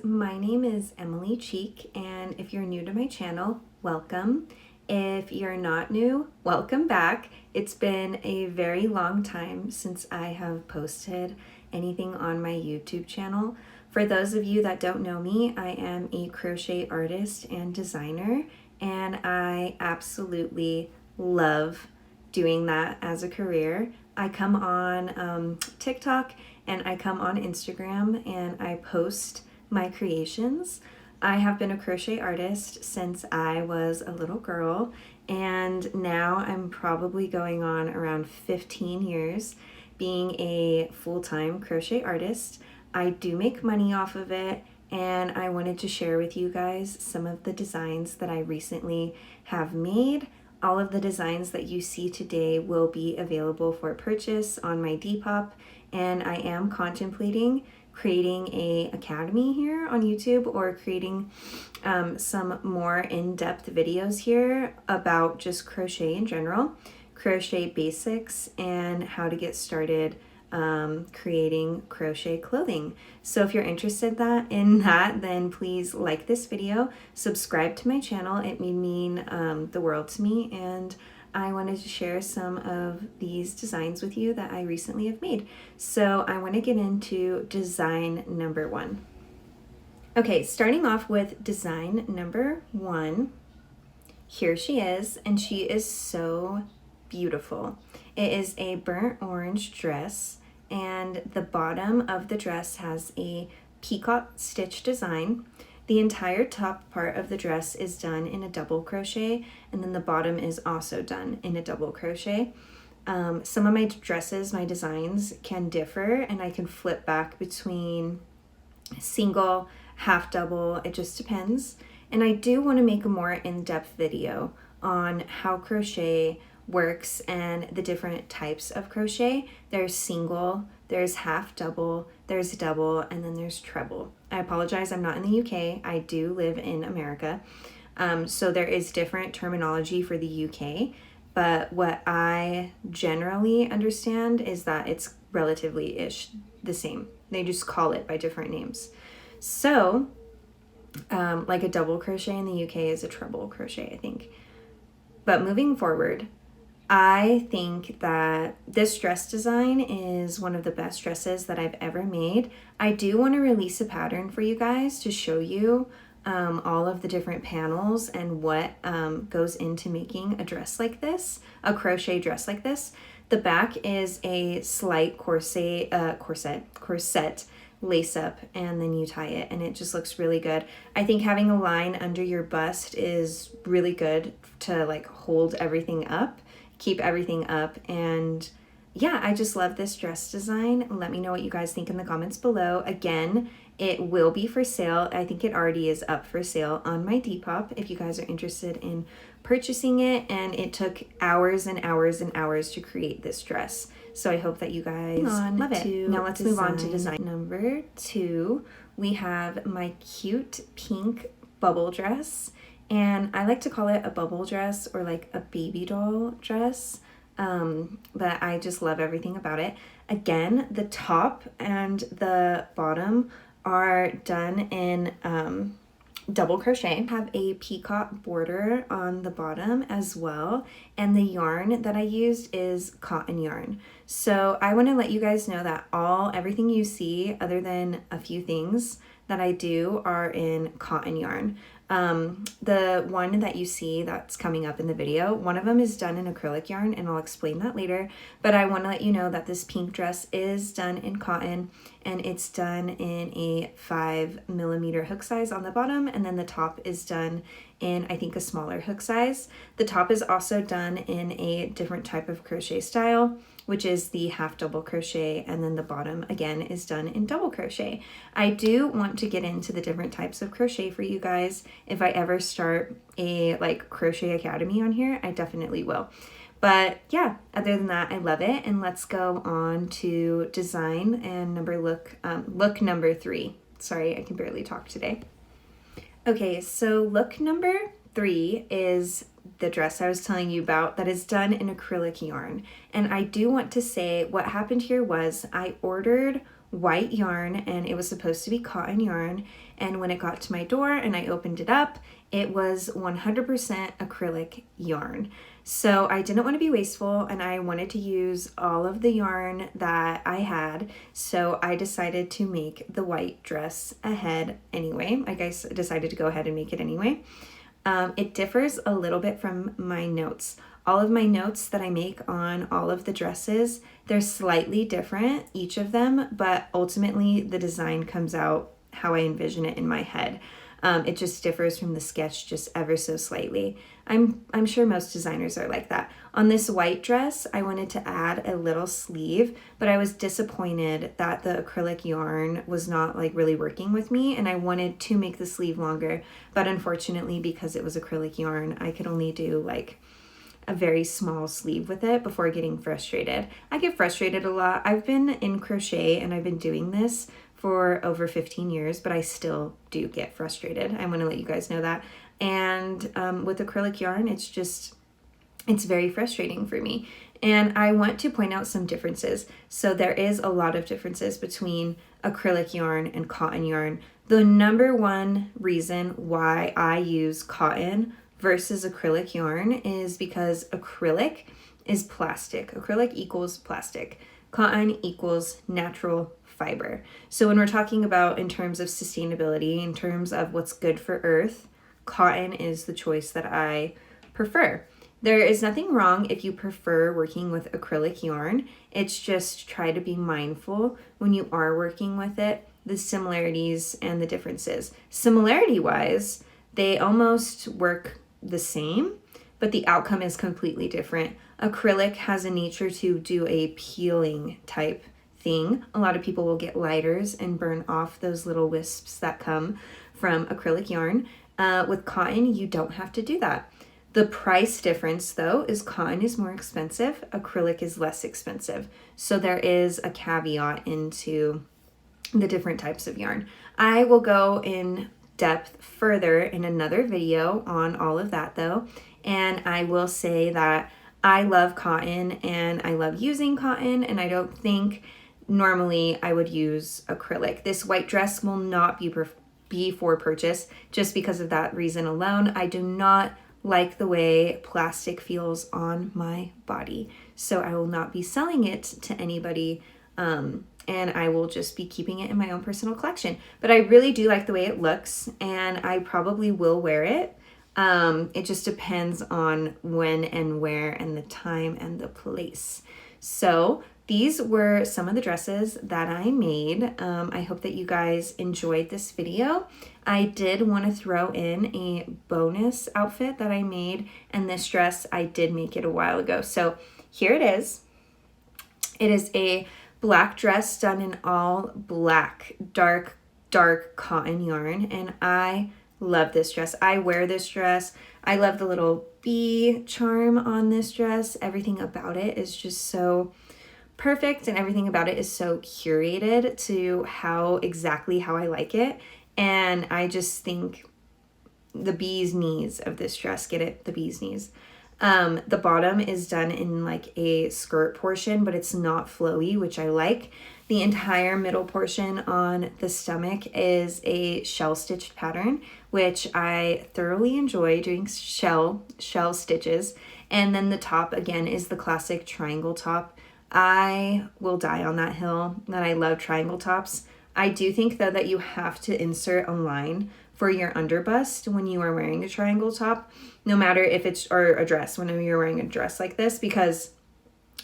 my name is Emily Cheek, and if you're new to my channel, welcome. If you're not new, welcome back. It's been a very long time since I have posted anything on my YouTube channel. For those of you that don't know me, I am a crochet artist and designer, and I absolutely love doing that as a career. I come on TikTok and I come on Instagram and I post my creations. I have been a crochet artist since I was a little girl, and now I'm probably going on around 15 years being a full-time crochet artist. I do make money off of it, and I wanted to share with you guys some of the designs that I recently have made. All of the designs that you see today will be available for purchase on my Depop, and I am contemplating creating a academy here on YouTube, or creating some more in-depth videos here about just crochet in general, crochet basics, and how to get started creating crochet clothing. So if you're interested in that, then please like this video, subscribe to my channel. It would mean the world to me, and I wanted to share some of these designs with you that I recently have made. So I want to get into design number one. Okay, starting off with design number one. Here she is, and she is so beautiful. It is a burnt orange dress, and the bottom of the dress has a peacock stitch design. The entire top part of the dress is done in a double crochet, and then the bottom is also done in a double crochet. Some of my dresses, my designs can differ, and I can flip back between single, half double, it just depends. And I do want to make a more in-depth video on how crochet works and the different types of crochet. There's single, there's half double, there's double, and then there's treble. I apologize, I'm not in the UK. I do live in America. So there is different terminology for the UK, but what I generally understand is that it's relatively-ish the same. They just call it by different names. So like a double crochet in the UK is a treble crochet, I think. But moving forward, I think that this dress design is one of the best dresses that I've ever made. I do want to release a pattern for you guys to show you all of the different panels and what goes into making a dress like this, a crochet dress like this. The back is a slight corset lace up, and then you tie it, and it just looks really good. I think having a line under your bust is really good to like hold everything up, keep everything up. And yeah, I just love this dress design. Let me know what you guys think in the comments below. Again, it will be for sale. I think it already is up for sale on my Depop if you guys are interested in purchasing it. And it took hours and hours and hours to create this dress. So I hope that you guys love it. Now let's move on to design number two. We have my cute pink bubble dress. And I like to call it a bubble dress or like a baby doll dress, but I just love everything about it. Again, the top and the bottom are done in double crochet. I have a peacock border on the bottom as well, and the yarn that I used is cotton yarn. So I want to let you guys know that everything you see, other than a few things that I do, are in cotton yarn. The one that you see that's coming up in the video, one of them is done in acrylic yarn, and I'll explain that later. But I want to let you know that this pink dress is done in cotton, and it's done in a 5mm hook size on the bottom, and then the top is done in, I think, a smaller hook size. The top is also done in a different type of crochet style, which is the half double crochet, and then the bottom again is done in double crochet. I do want to get into the different types of crochet for you guys. If I ever start a crochet academy on here, I definitely will. But yeah, other than that, I love it. And let's go on to design and look number three. Sorry, I can barely talk today. Okay, so look number three is the dress I was telling you about that is done in acrylic yarn. And I do want to say what happened here was I ordered white yarn, and it was supposed to be cotton yarn. And when it got to my door and I opened it up, it was 100% acrylic yarn. So I didn't want to be wasteful, and I wanted to use all of the yarn that I had. So I decided to make the white dress ahead anyway. I guess I decided to go ahead and make it anyway. It differs a little bit from my notes. All of my notes that I make on all of the dresses, they're slightly different, each of them, but ultimately the design comes out how I envision it in my head. It just differs from the sketch just ever so slightly. I'm sure most designers are like that. On this white dress, I wanted to add a little sleeve, but I was disappointed that the acrylic yarn was not like really working with me, and I wanted to make the sleeve longer, but unfortunately, because it was acrylic yarn, I could only do like a very small sleeve with it before getting frustrated. I get frustrated a lot. I've been in crochet and I've been doing this for over 15 years, but I still do get frustrated. I want to let you guys know that. And with acrylic yarn, it's very frustrating for me. And I want to point out some differences. So there is a lot of differences between acrylic yarn and cotton yarn. The number one reason why I use cotton versus acrylic yarn is because acrylic is plastic. Acrylic equals plastic. Cotton equals natural fiber. So when we're talking about in terms of sustainability, in terms of what's good for Earth, cotton is the choice that I prefer. There is nothing wrong if you prefer working with acrylic yarn. It's just try to be mindful when you are working with it, the similarities and the differences. Similarity wise, they almost work the same, but the outcome is completely different. Acrylic has a nature to do a peeling type thing. A lot of people will get lighters and burn off those little wisps that come from acrylic yarn. With cotton, you don't have to do that. The price difference, though, is cotton is more expensive, acrylic is less expensive. So there is a caveat into the different types of yarn. I will go in depth further in another video on all of that, though. And I will say that I love cotton and I love using cotton, and I don't think normally I would use acrylic. This white dress will not be for purchase just because of that reason alone. I do not like the way plastic feels on my body, so I will not be selling it to anybody, and I will just be keeping it in my own personal collection. But I really do like the way it looks, and I probably will wear it. It just depends on when and where and the time and the place. So these were some of the dresses that I made. I hope that you guys enjoyed this video. I did want to throw in a bonus outfit that I made, and this dress, I did make it a while ago. So here it is. It is a black dress done in all black, dark cotton yarn, and I love this dress. I wear this dress. I love the little bee charm on this dress. Everything about it is just so perfect, and everything about it is so curated to exactly how I like it. And I just think the bee's knees of this dress, get it? The bee's knees. The bottom is done in like a skirt portion, but it's not flowy, which I like. The entire middle portion on the stomach is a shell stitched pattern, which I thoroughly enjoy doing shell stitches. And then the top again is the classic triangle top. I will die on that hill that I love triangle tops. I do think though that you have to insert a line for your underbust when you are wearing a triangle top, no matter if it's, or a dress, whenever you're wearing a dress like this, because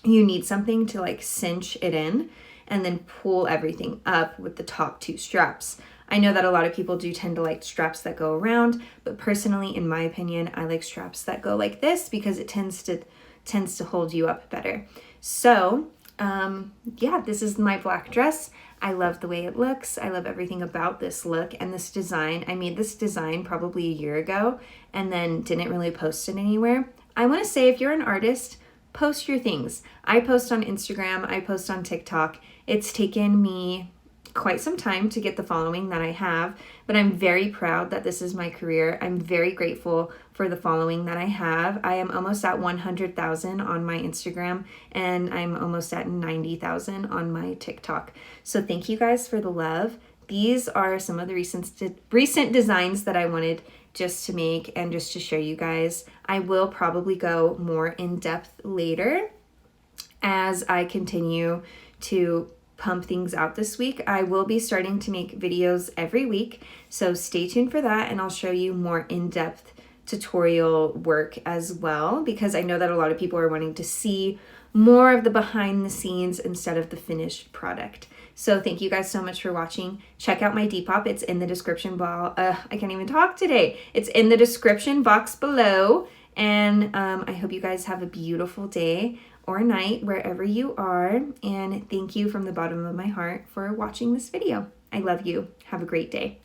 you need something to like cinch it in and then pull everything up with the top two straps. I know that a lot of people do tend to like straps that go around, but personally, in my opinion, I like straps that go like this because it tends to hold you up better. So yeah, this is my black dress. I love the way it looks. I love everything about this look and this design. I made this design probably a year ago and then didn't really post it anywhere. I want to say, if you're an artist, post your things. I post on Instagram, I post on TikTok. It's taken me quite some time to get the following that I have, but I'm very proud that this is my career. I'm very grateful for the following that I have. I am almost at 100,000 on my Instagram, and I'm almost at 90,000 on my TikTok. So thank you guys for the love. These are some of the recent designs that I wanted just to make and just to show you guys. I will probably go more in depth later as I continue to pump things out this week. I will be starting to make videos every week, so stay tuned for that, and I'll show you more in-depth tutorial work as well, because I know that a lot of people are wanting to see more of the behind the scenes instead of the finished product. So thank you guys so much for watching. Check out my Depop. It's in the description box. I can't even talk today. It's in the description box below. And I hope you guys have a beautiful day or night wherever you are. And thank you from the bottom of my heart for watching this video. I love you. Have a great day.